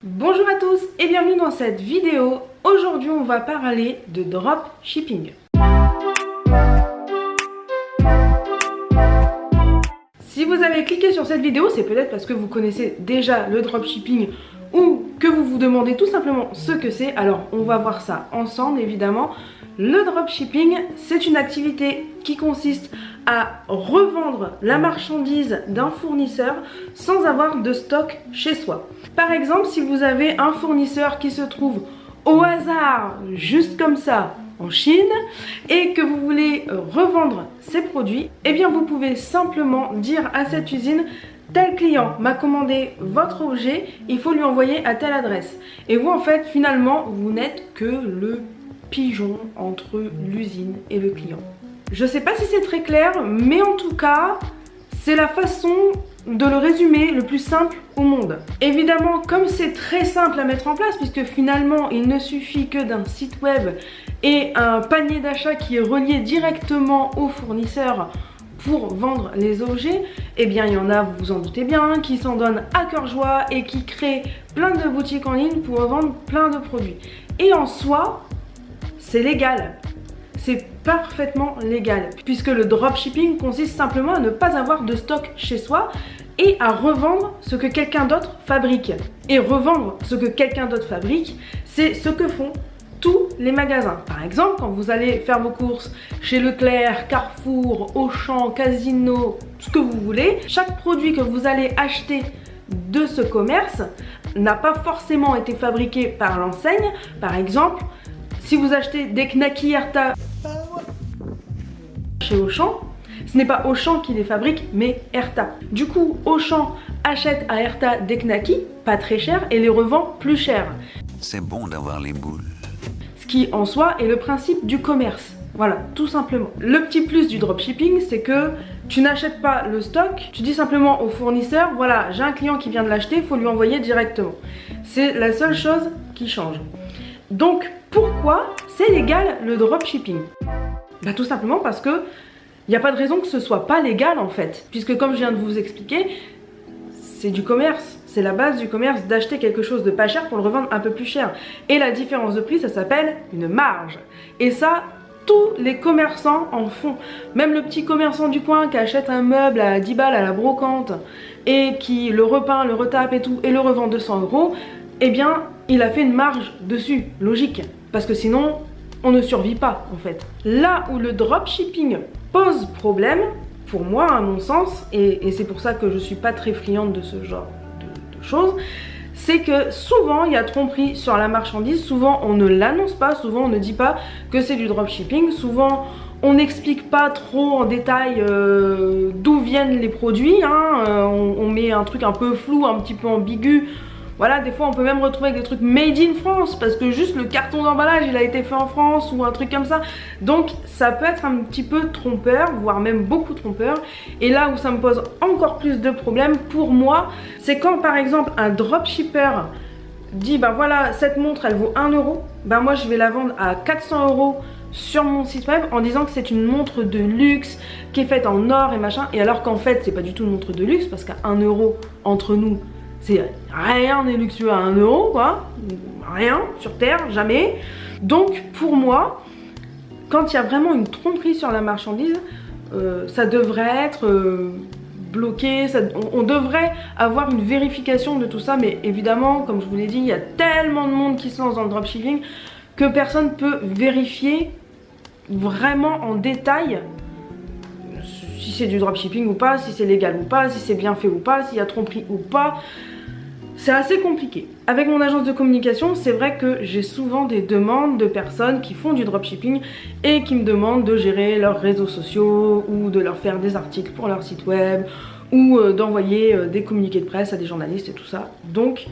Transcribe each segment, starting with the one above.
Bonjour à tous et bienvenue dans cette vidéo. Aujourd'hui on va parler de dropshipping. Si vous avez cliqué sur cette vidéo, c'est peut-être parce que vous connaissez déjà le dropshipping ou que vous vous demandez tout simplement ce que c'est. Alors on va voir ça ensemble évidemment. Le dropshipping, c'est une activité qui consiste à revendre la marchandise d'un fournisseur sans avoir de stock chez soi. Par exemple, si vous avez un fournisseur qui se trouve au hasard, juste comme ça, en Chine, et que vous voulez revendre ses produits, eh bien vous pouvez simplement dire à cette usine: tel client m'a commandé votre objet, il faut lui envoyer à telle adresse. Et vous en fait, finalement, vous n'êtes que le pigeon entre l'usine et le client. Je sais pas si c'est très clair, mais en tout cas, c'est la façon de le résumer le plus simple au monde. Évidemment, comme c'est très simple à mettre en place, puisque finalement, il ne suffit que d'un site web et un panier d'achat qui est relié directement au fournisseur pour vendre les objets, eh bien il y en a, vous vous en doutez bien, qui s'en donnent à cœur joie et qui créent plein de boutiques en ligne pour vendre plein de produits. Et en soi, c'est légal. C'est parfaitement légal, puisque le dropshipping consiste simplement à ne pas avoir de stock chez soi et à revendre ce que quelqu'un d'autre fabrique. Et revendre ce que quelqu'un d'autre fabrique, c'est ce que font tous les magasins. Par exemple, quand vous allez faire vos courses chez Leclerc, Carrefour, Auchan, Casino, ce que vous voulez, chaque produit que vous allez acheter de ce commerce n'a pas forcément été fabriqué par l'enseigne. Par exemple, si vous achetez des knackis Herta chez Auchan, ce n'est pas Auchan qui les fabrique, mais Herta. Du coup, Auchan achète à Herta des knackis, pas très cher, et les revend plus cher. C'est bon d'avoir les boules. Ce qui, en soi, est le principe du commerce. Voilà, tout simplement. Le petit plus du dropshipping, c'est que tu n'achètes pas le stock, tu dis simplement au fournisseur: voilà, j'ai un client qui vient de l'acheter, il faut lui envoyer directement. C'est la seule chose qui change. Donc, pourquoi c'est légal le dropshipping? Bah tout simplement parce que il n'y a pas de raison que ce soit pas légal en fait. Puisque comme je viens de vous expliquer, c'est du commerce. C'est la base du commerce d'acheter quelque chose de pas cher pour le revendre un peu plus cher. Et la différence de prix, ça s'appelle une marge. Et ça, tous les commerçants en font. Même le petit commerçant du coin qui achète un meuble à 10 balles à la brocante et qui le repeint, le retape et tout et le revend 200 €, eh bien, il a fait une marge dessus, logique. Parce que sinon, on ne survit pas en fait. Là où le dropshipping pose problème, pour moi à mon sens, et c'est pour ça que je suis pas très friande de ce genre de choses, c'est que souvent il y a tromperie sur la marchandise, souvent on ne l'annonce pas, souvent on ne dit pas que c'est du dropshipping, souvent on n'explique pas trop en détail d'où viennent les produits, hein, on met un truc un peu flou, un petit peu ambigu. Voilà, des fois on peut même retrouver des trucs made in France parce que juste le carton d'emballage il a été fait en France ou un truc comme ça. Donc ça peut être un petit peu trompeur, voire même beaucoup trompeur. Et là où ça me pose encore plus de problèmes pour moi, c'est quand par exemple un dropshipper dit: bah voilà, cette montre elle vaut 1 €, bah moi je vais la vendre à 400 € sur mon site web en disant que c'est une montre de luxe qui est faite en or et machin. Et alors qu'en fait c'est pas du tout une montre de luxe, parce qu'à 1 € entre nous, c'est rien n'est luxueux à 1 € quoi, rien sur terre, jamais. Donc pour moi, quand il y a vraiment une tromperie sur la marchandise, ça devrait être bloqué, on devrait avoir une vérification de tout ça. Mais évidemment, comme je vous l'ai dit, il y a tellement de monde qui se lance dans le dropshipping que personne ne peut vérifier vraiment en détail si c'est du dropshipping ou pas, si c'est légal ou pas, si c'est bien fait ou pas, s'il y a tromperie ou pas. C'est assez compliqué. Avec mon agence de communication, c'est vrai que j'ai souvent des demandes de personnes qui font du dropshipping et qui me demandent de gérer leurs réseaux sociaux ou de leur faire des articles pour leur site web ou d'envoyer des communiqués de presse à des journalistes et tout ça. Donc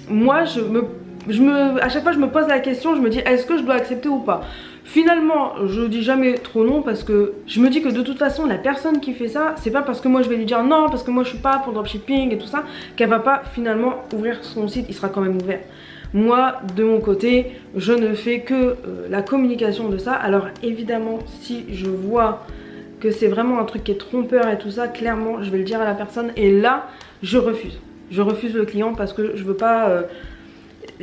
moi à chaque fois je me pose la question, je me dis: est-ce que je dois accepter ou pas? Finalement, je dis jamais trop non parce que je me dis que de toute façon, la personne qui fait ça, c'est pas parce que moi je vais lui dire non, parce que moi je suis pas pour dropshipping et tout ça, qu'elle va pas finalement ouvrir son site, il sera quand même ouvert. Moi, de mon côté, je ne fais que la communication de ça. Alors évidemment, si je vois que c'est vraiment un truc qui est trompeur et tout ça, clairement, je vais le dire à la personne et là, je refuse. Je refuse le client parce que je veux pas...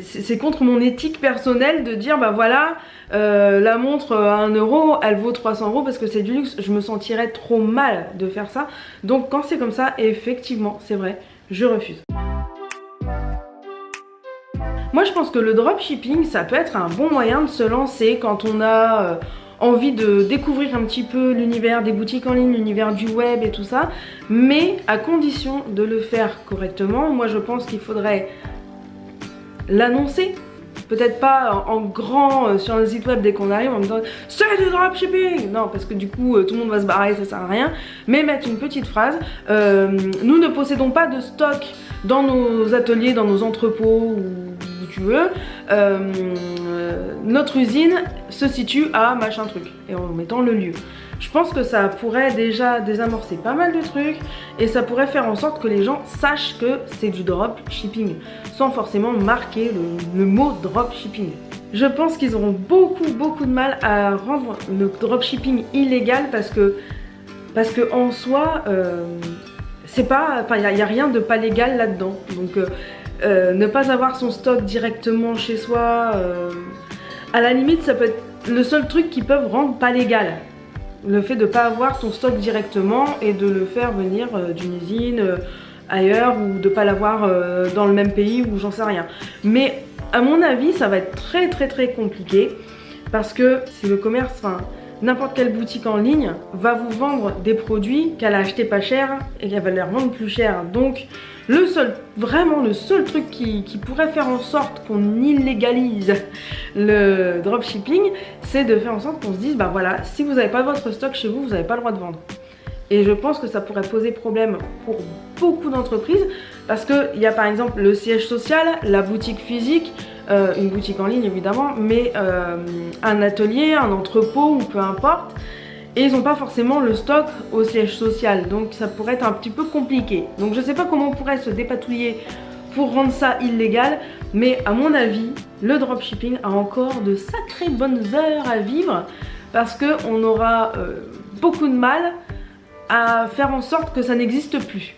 c'est contre mon éthique personnelle de dire bah voilà, la montre à 1 euro, elle vaut 300 euros parce que c'est du luxe. Je me sentirais trop mal de faire ça. Donc quand c'est comme ça, effectivement, c'est vrai, je refuse. Moi je pense que le dropshipping, ça peut être un bon moyen de se lancer quand on a envie de découvrir un petit peu l'univers des boutiques en ligne, l'univers du web et tout ça, mais à condition de le faire correctement. Moi je pense qu'il faudrait l'annoncer, peut-être pas en grand sur un site web dès qu'on arrive en me disant c'est du dropshipping, non, parce que du coup tout le monde va se barrer, ça sert à rien, mais mettre une petite phrase, nous ne possédons pas de stock dans nos ateliers, dans nos entrepôts ou où tu veux, notre usine se situe à machin truc, et en mettant le lieu. Je pense que ça pourrait déjà désamorcer pas mal de trucs et ça pourrait faire en sorte que les gens sachent que c'est du dropshipping sans forcément marquer le mot dropshipping. Je pense qu'ils auront beaucoup de mal à rendre le dropshipping illégal parce que en soi, c'est pas, enfin il n'y a rien de pas légal là-dedans. Donc ne pas avoir son stock directement chez soi, à la limite ça peut être le seul truc qui peuvent rendre pas légal. Le fait de ne pas avoir ton stock directement et de le faire venir d'une usine ailleurs ou de ne pas l'avoir dans le même pays ou j'en sais rien. Mais à mon avis ça va être très compliqué parce que si le commerce, enfin n'importe quelle boutique en ligne va vous vendre des produits qu'elle a acheté pas cher et qu'elle va les revendre plus cher. Donc vraiment le seul truc qui pourrait faire en sorte qu'on illégalise le dropshipping, c'est de faire en sorte qu'on se dise bah voilà, si vous n'avez pas votre stock chez vous, vous n'avez pas le droit de vendre. Et je pense que ça pourrait poser problème pour beaucoup d'entreprises parce qu'il y a par exemple le siège social, la boutique physique, une boutique en ligne évidemment, mais un atelier, un entrepôt ou peu importe. Et ils n'ont pas forcément le stock au siège social, donc ça pourrait être un petit peu compliqué. Donc je sais pas comment on pourrait se dépatouiller pour rendre ça illégal, mais à mon avis, le dropshipping a encore de sacrées bonnes heures à vivre parce qu'on aura beaucoup de mal à faire en sorte que ça n'existe plus.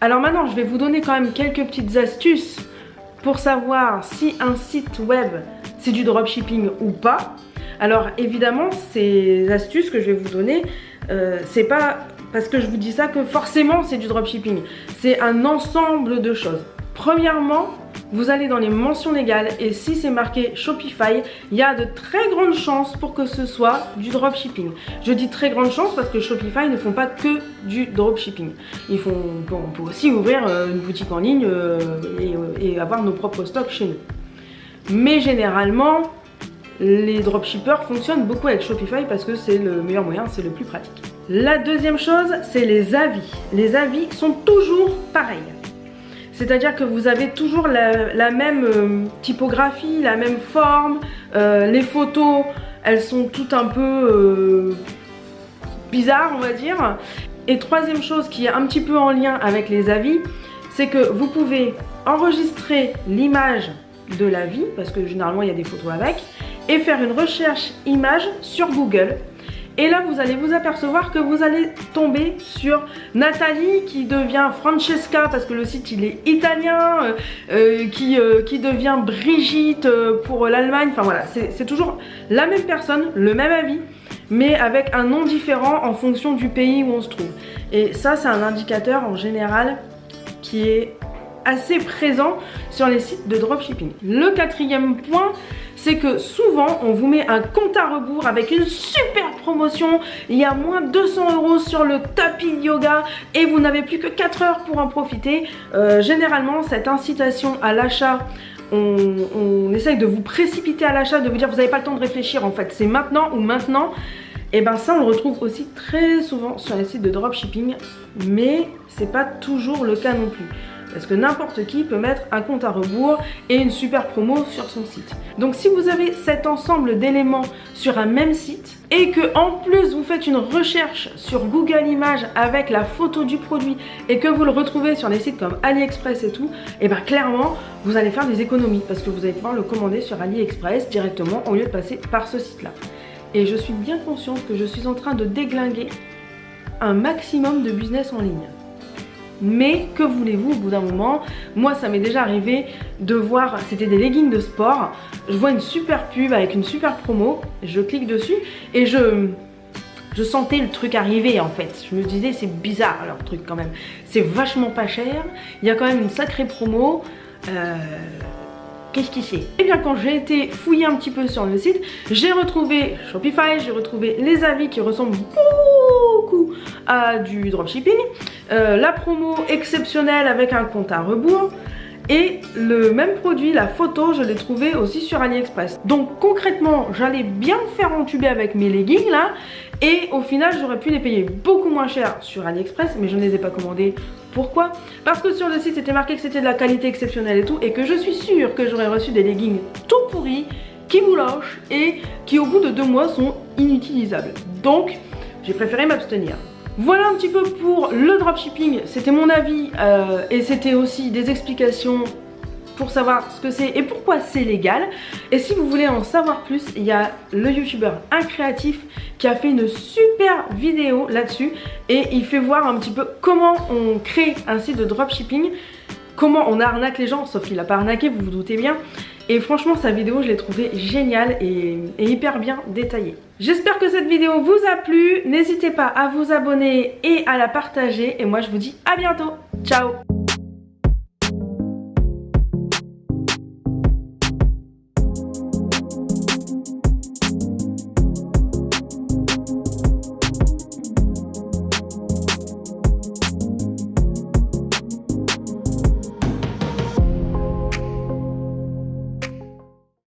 Alors maintenant, je vais vous donner quand même quelques petites astuces pour savoir si un site web c'est du dropshipping ou pas. Alors évidemment, ces astuces que je vais vous donner, c'est pas parce que je vous dis ça que forcément c'est du dropshipping. C'est un ensemble de choses. Premièrement, vous allez dans les mentions légales et si c'est marqué Shopify, il y a de très grandes chances pour que ce soit du dropshipping. Je dis très grandes chances parce que Shopify ne font pas que du dropshipping. Ils font, bon, on peut aussi ouvrir une boutique en ligne et avoir nos propres stocks chez nous. Mais généralement, les dropshippers fonctionnent beaucoup avec Shopify parce que c'est le meilleur moyen, c'est le plus pratique. La deuxième chose, c'est les avis. Les avis sont toujours pareils. C'est-à-dire que vous avez toujours la même typographie, la même forme. Les photos, elles sont toutes un peu bizarres, on va dire. Et troisième chose qui est un petit peu en lien avec les avis, c'est que vous pouvez enregistrer l'image de l'avis, parce que généralement il y a des photos avec, et faire une recherche image sur Google. Et là vous allez vous apercevoir que vous allez tomber sur Nathalie qui devient Francesca parce que le site il est italien, qui devient Brigitte pour l'Allemagne. Enfin voilà, c'est toujours la même personne, le même avis, mais avec un nom différent en fonction du pays où on se trouve. Et ça c'est un indicateur en général qui est assez présent sur les sites de dropshipping. Le quatrième point, c'est que souvent on vous met un compte à rebours avec une super promotion, il y a moins 200 € sur le tapis de yoga et vous n'avez plus que 4 heures pour en profiter. Généralement cette incitation à l'achat, on essaye de vous précipiter à l'achat, de vous dire vous n'avez pas le temps de réfléchir, en fait c'est maintenant ou maintenant. Et ben ça on le retrouve aussi très souvent sur les sites de dropshipping, mais c'est pas toujours le cas non plus. Parce que n'importe qui peut mettre un compte à rebours et une super promo sur son site. Donc si vous avez cet ensemble d'éléments sur un même site et que en plus vous faites une recherche sur Google Images avec la photo du produit et que vous le retrouvez sur des sites comme AliExpress et tout, et bien clairement vous allez faire des économies parce que vous allez pouvoir le commander sur AliExpress directement au lieu de passer par ce site là. Et je suis bien consciente que je suis en train de déglinguer un maximum de business en ligne. Mais que voulez-vous, au bout d'un moment, moi ça m'est déjà arrivé de voir, c'était des leggings de sport, je vois une super pub avec une super promo, je clique dessus et je sentais le truc arriver en fait. Je me disais c'est bizarre leur truc quand même, c'est vachement pas cher, il y a quand même une sacrée promo, qu'est-ce qui c'est? Et bien quand j'ai été fouiller un petit peu sur le site, j'ai retrouvé Shopify, j'ai retrouvé les avis qui ressemblent beaucoup à du dropshipping, la promo exceptionnelle avec un compte à rebours, et le même produit, la photo, je l'ai trouvé aussi sur AliExpress. Donc concrètement, j'allais bien me faire entuber avec mes leggings là, et au final j'aurais pu les payer beaucoup moins cher sur AliExpress, mais je ne les ai pas commandés. Pourquoi? Parce que sur le site c'était marqué que c'était de la qualité exceptionnelle et tout, et que je suis sûre que j'aurais reçu des leggings tout pourris, qui moulochent et qui au bout de 2 mois sont inutilisables. Donc j'ai préféré m'abstenir. Voilà un petit peu pour le dropshipping, c'était mon avis et c'était aussi des explications pour savoir ce que c'est et pourquoi c'est légal. Et si vous voulez en savoir plus, il y a le youtubeur Incréatif qui a fait une super vidéo là-dessus et il fait voir un petit peu comment on crée un site de dropshipping, comment on arnaque les gens, sauf qu'il n'a pas arnaqué, vous vous doutez bien. Et franchement sa vidéo je l'ai trouvée géniale et hyper bien détaillée. J'espère que cette vidéo vous a plu, n'hésitez pas à vous abonner et à la partager et moi je vous dis à bientôt, ciao.